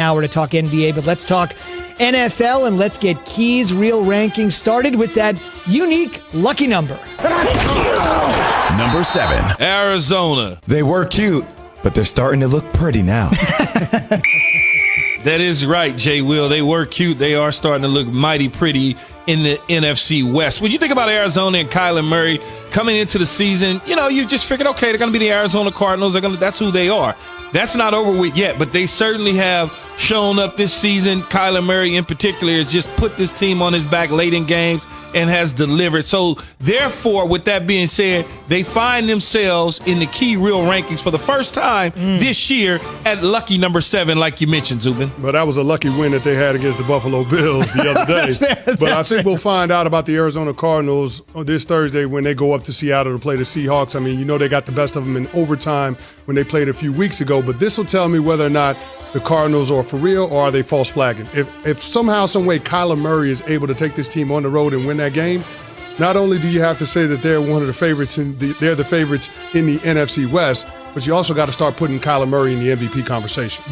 hour to talk NBA, but let's talk NFL, and let's get Key's real rankings started with that unique lucky number. Number 7. Arizona. They were cute, but they're starting to look pretty now. That is right, Jay Will. They were cute. They are starting to look mighty pretty in the NFC West. When you think about Arizona and Kyler Murray coming into the season, you just figured, okay, they're going to be the Arizona Cardinals. That's who they are. That's not over with yet, but they certainly have shown up this season. Kyler Murray in particular has just put this team on his back late in games and has delivered. So therefore, with that being said, they find themselves in the Key Real rankings for the first time this year at lucky number 7, like you mentioned, Zubin. But that was a lucky win that they had against the Buffalo Bills the other day. That's fair. But I think we'll find out about the Arizona Cardinals this Thursday when they go up to Seattle to play the Seahawks. I mean, they got the best of them in overtime when they played a few weeks ago. But this will tell me whether or not the Cardinals are for real or are they false flagging. If somehow, some way, Kyler Murray is able to take this team on the road and win that game, not only do you have to say that they're one of the favorites they're the favorites in the NFC West, but you also got to start putting Kyler Murray in the MVP conversation.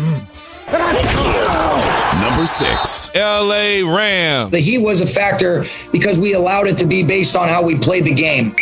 Number 6. L.A. Rams. The heat was a factor because we allowed it to be based on how we played the game.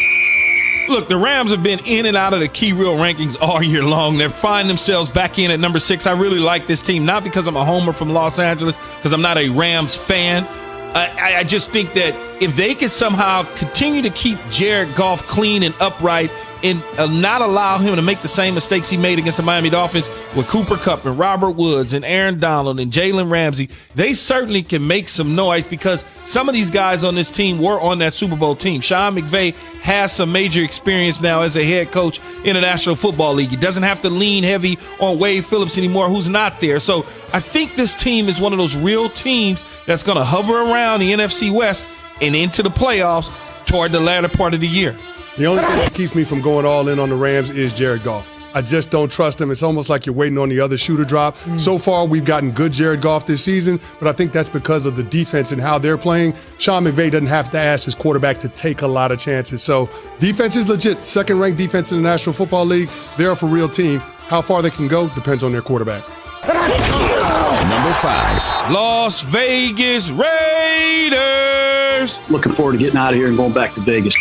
Look, the Rams have been in and out of the Key Real rankings all year long. They find themselves back in at number 6. I really like this team, not because I'm a homer from Los Angeles, because I'm not a Rams fan. I just think that if they could somehow continue to keep Jared Goff clean and upright and not allow him to make the same mistakes he made against the Miami Dolphins with Cooper Kupp and Robert Woods and Aaron Donald and Jalen Ramsey, they certainly can make some noise because some of these guys on this team were on that Super Bowl team. Sean McVay has some major experience now as a head coach in the National Football League. He doesn't have to lean heavy on Wade Phillips anymore, who's not there. So I think this team is one of those real teams that's going to hover around the NFC West and into the playoffs toward the latter part of the year. The only thing that keeps me from going all in on the Rams is Jared Goff. I just don't trust him. It's almost like you're waiting on the other shoe to drop. So far, we've gotten good Jared Goff this season, but I think that's because of the defense and how they're playing. Sean McVay doesn't have to ask his quarterback to take a lot of chances. So defense is legit. Second-ranked defense in the National Football League. They're a for-real team. How far they can go depends on their quarterback. Number 5. Las Vegas Raiders. Looking forward to getting out of here and going back to Vegas.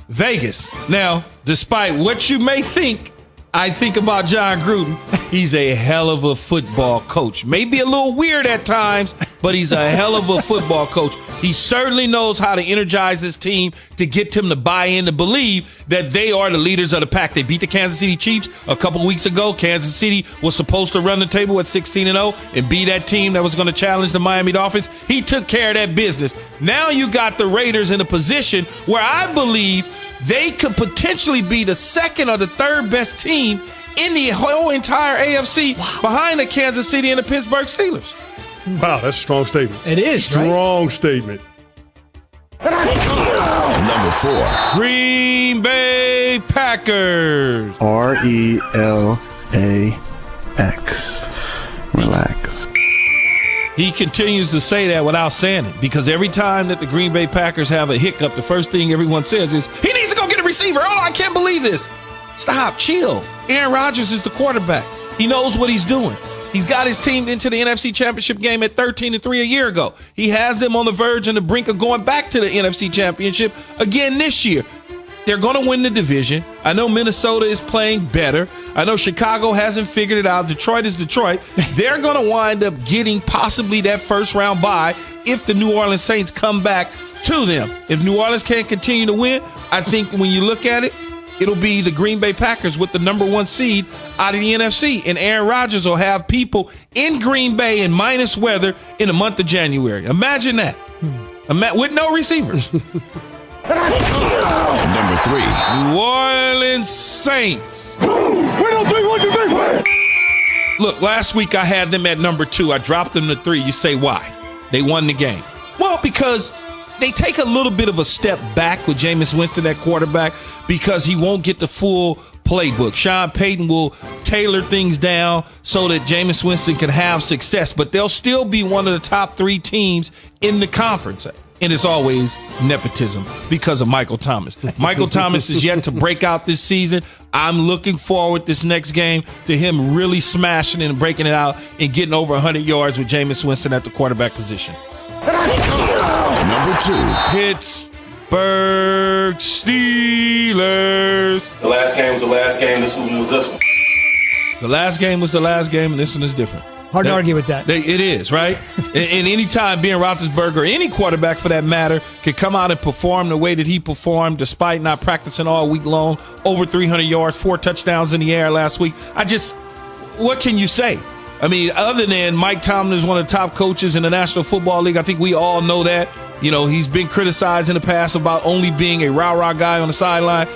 Vegas. Now, despite what you may think, I think about John Gruden. He's a hell of a football coach. Maybe a little weird at times, but he's a hell of a football coach. He certainly knows how to energize his team to get them to buy in, to believe that they are the leaders of the pack. They beat the Kansas City Chiefs a couple weeks ago. Kansas City was supposed to run the table at 16-0 and be that team that was going to challenge the Miami Dolphins. He took care of that business. Now you got the Raiders in a position where I believe they could potentially be the second or the third best team in the whole entire AFC behind the Kansas City and the Pittsburgh Steelers. Wow, that's a strong statement. It is, strong statement. Number 4. Green Bay Packers. RELAX. Relax. He continues to say that without saying it because every time that the Green Bay Packers have a hiccup, the first thing everyone says is, he needs to go get a receiver. Oh, I can't believe this. Stop, chill. Aaron Rodgers is the quarterback. He knows what he's doing. He's got his team into the NFC Championship game at 13-3 a year ago. He has them on the verge and the brink of going back to the NFC Championship again this year. They're going to win the division. I know Minnesota is playing better. I know Chicago hasn't figured it out. Detroit is Detroit. They're going to wind up getting possibly that first-round bye if the New Orleans Saints come back to them. If New Orleans can't continue to win, I think when you look at it, it'll be the Green Bay Packers with the number 1 seed out of the NFC. And Aaron Rodgers will have people in Green Bay in minus weather in the month of January. Imagine that. With no receivers. Number 3. New Orleans Saints. Look, last week I had them at number 2. I dropped them to 3. You say why? They won the game. Well, because they take a little bit of a step back with Jameis Winston at quarterback because he won't get the full playbook. Sean Payton will tailor things down so that Jameis Winston can have success, but they'll still be one of the top 3 teams in the conference. And it's always nepotism because of Michael Thomas. Michael Thomas is yet to break out this season. I'm looking forward this next game to him really smashing and breaking it out and getting over 100 yards with Jameis Winston at the quarterback position. Number 2. Pittsburgh Steelers. The last game was the last game. This one was this one. The last game was the last game, and this one is different. Hard to argue with that. It is, right? and any time Ben Roethlisberger, or any quarterback for that matter, can come out and perform the way that he performed despite not practicing all week long, over 300 yards, 4 touchdowns in the air last week. What can you say? I mean, other than Mike Tomlin is one of the top coaches in the National Football League, I think we all know that. You know, he's been criticized in the past about only being a rah-rah guy on the sideline.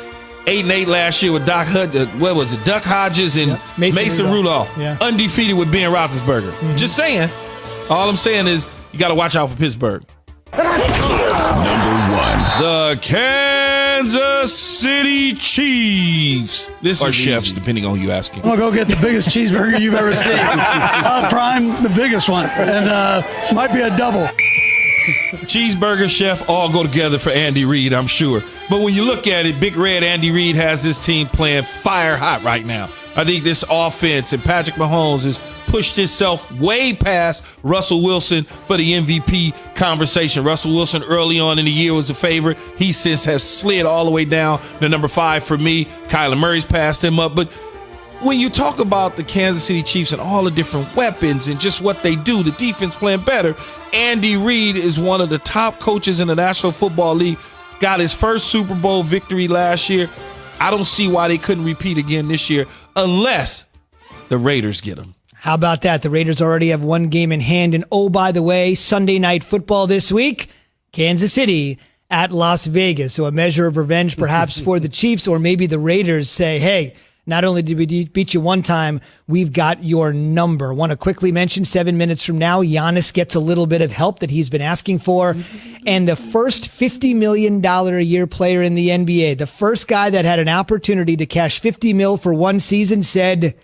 8-8 last year with Duck Hodges and Mason Rudolph. Yeah. Undefeated with Ben Roethlisberger. Mm-hmm. Just saying. All I'm saying is you got to watch out for Pittsburgh. Number 1. The Kansas City Chiefs. This is chefs, easy, depending on who you asking. I'm going to go get the biggest cheeseburger you've ever seen. Prime, the biggest one. And might be a double. Cheeseburger, chef, all go together for Andy Reid, I'm sure. But when you look at it, Big Red Andy Reid has this team playing fire hot right now. I think this offense and Patrick Mahomes has pushed himself way past Russell Wilson for the MVP conversation. Russell Wilson early on in the year was a favorite. He since has slid all the way down to number 5 for me. Kyler Murray's passed him up. But when you talk about the Kansas City Chiefs and all the different weapons and just what they do, the defense playing better, Andy Reid is one of the top coaches in the National Football League, got his first Super Bowl victory last year. I don't see why they couldn't repeat again this year unless the Raiders get them. How about that? The Raiders already have one game in hand. And oh, by the way, Sunday Night Football this week, Kansas City at Las Vegas. So a measure of revenge perhaps for the Chiefs, or maybe the Raiders say, hey, not only did we beat you one time, we've got your number. Want to quickly mention 7 minutes from now, Giannis gets a little bit of help that he's been asking for. And the first $50 million a year player in the NBA, the first guy that had an opportunity to cash $50 million for one season, said,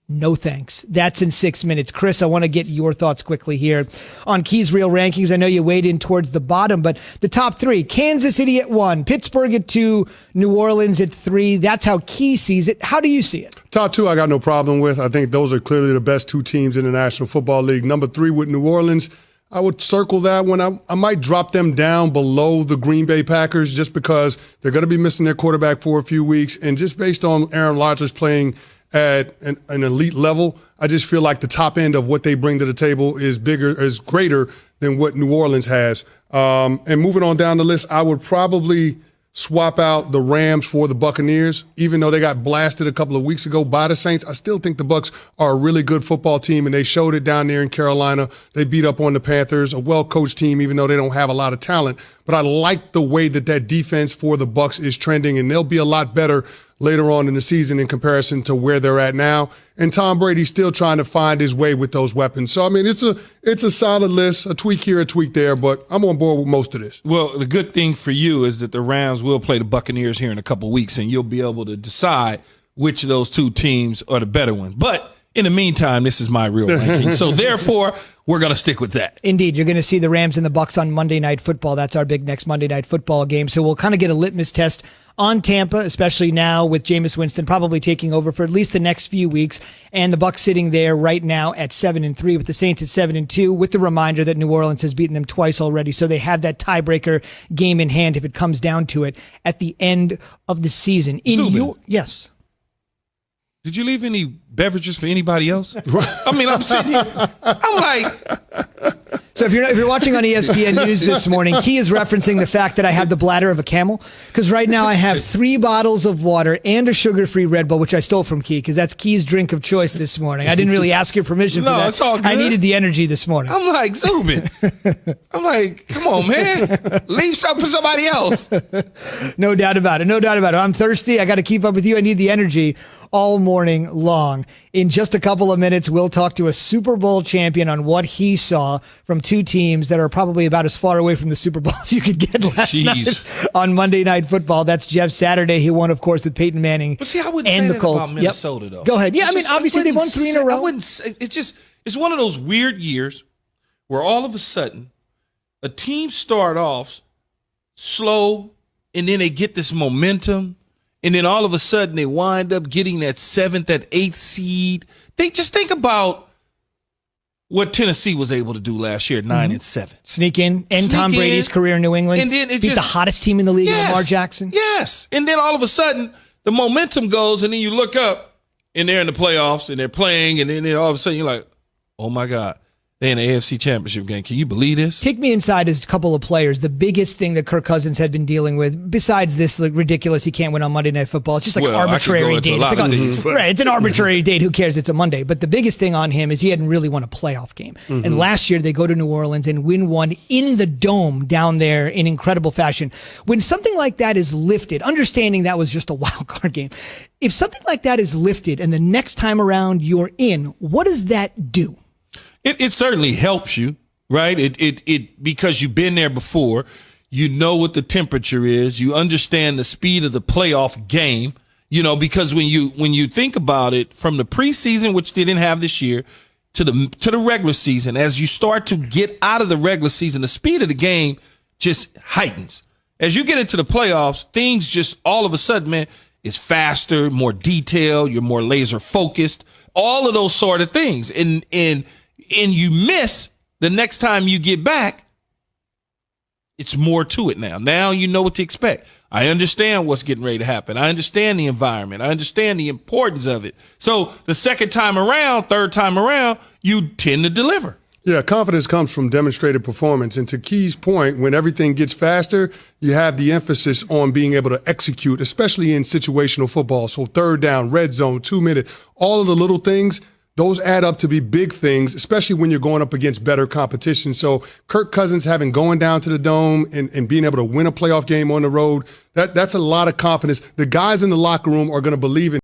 no thanks. That's in 6 minutes. Chris, I want to get your thoughts quickly here on Key's Real Rankings. I know you weighed in towards the bottom, but the top 3, Kansas City at 1, Pittsburgh at 2, New Orleans at 3. That's how Key sees it. How do you see it? Top 2 I got no problem with. I think those are clearly the best 2 teams in the National Football League. Number 3 with New Orleans, I would circle that one. I might drop them down below the Green Bay Packers just because they're going to be missing their quarterback for a few weeks. And just based on Aaron Rodgers playing at an elite level, I just feel like the top end of what they bring to the table is greater than what New Orleans has. And moving on down the list, I would probably swap out the Rams for the Buccaneers. Even though they got blasted a couple of weeks ago by the Saints, I still think the Bucs are a really good football team, and they showed it down there in Carolina. They beat up on the Panthers, a well-coached team, even though they don't have a lot of talent. But I like the way that defense for the Bucs is trending, and they'll be a lot better later on in the season in comparison to where they're at now. And Tom Brady's still trying to find his way with those weapons. So, I mean, it's a solid list, a tweak here, a tweak there, but I'm on board with most of this. Well, the good thing for you is that the Rams will play the Buccaneers here in a couple of weeks, and you'll be able to decide which of those 2 teams are the better one. But in the meantime, this is my real ranking. So, therefore, we're going to stick with that. Indeed. You're going to see the Rams and the Bucs on Monday Night Football. That's our big next Monday Night Football game. So we'll kind of get a litmus test on Tampa, especially now with Jameis Winston probably taking over for at least the next few weeks. And the Bucs sitting there right now at 7-3, with the Saints at 7-2, with the reminder that New Orleans has beaten them twice already. So they have that tiebreaker game in hand if it comes down to it at the end of the season. Yes. Did you leave any beverages for anybody else? I mean, I'm sitting here. I'm like. So if you're watching on ESPN News this morning, Key is referencing the fact that I have the bladder of a camel, because right now I have 3 bottles of water and a sugar-free Red Bull, which I stole from Key because that's Key's drink of choice this morning. I didn't really ask your permission for that. No, it's all good. I needed the energy this morning. I'm like, Zubin. I'm like, come on, man. Leave something for somebody else. No doubt about it. No doubt about it. I'm thirsty. I got to keep up with you. I need the energy all morning long. In just a couple of minutes, we'll talk to a Super Bowl champion on what he saw from 2 teams that are probably about as far away from the Super Bowl as you could get last night on Monday Night Football. That's Jeff Saturday. He won, of course, with Peyton Manning but see, I wouldn't and say the that Colts. About Minnesota, though. Go ahead. Yeah, I mean, obviously they won 3 in a row. I wouldn't say, it's one of those weird years where all of a sudden a team start off slow, and then they get this momentum, and then all of a sudden they wind up getting that 7th, that 8th seed. Think about what Tennessee was able to do last year, 9-7. Sneak in, end Tom Brady's career in New England. And then it beat the hottest team in the league, Lamar Jackson. Yes. And then all of a sudden, the momentum goes, and then you look up, and they're in the playoffs, and they're playing, and then all of a sudden you're like, oh, my God. They're in the AFC Championship game. Can you believe this? Take me inside as a couple of players. The biggest thing that Kirk Cousins had been dealing with, besides this ridiculous he can't win on Monday Night Football, it's just like an arbitrary date. Right, it's an arbitrary date. Who cares? It's a Monday. But the biggest thing on him is he hadn't really won a playoff game. Mm-hmm. And last year they go to New Orleans and win one in the Dome down there in incredible fashion. When something like that is lifted, understanding that was just a wild card game, if something like that is lifted and the next time around you're in, what does that do? It certainly helps you, right? It because you've been there before. You know what the temperature is. You understand the speed of the playoff game. Because when you think about it, from the preseason, which they didn't have this year, to the regular season, as you start to get out of the regular season, the speed of the game just heightens. As you get into the playoffs, things just all of a sudden, man, is faster, more detailed. You're more laser focused. All of those sort of things, and you miss the next time you get back, it's more to it now. Now you know what to expect. I understand what's getting ready to happen. I understand the environment. I understand the importance of it. So the second time around, third time around, you tend to deliver. Yeah, confidence comes from demonstrated performance. And to Key's point, when everything gets faster, you have the emphasis on being able to execute, especially in situational football. So third down, red zone, 2 minute, all of the little things, those add up to be big things, especially when you're going up against better competition. So Kirk Cousins going down to the Dome and being able to win a playoff game on the road, that's a lot of confidence. The guys in the locker room are going to believe in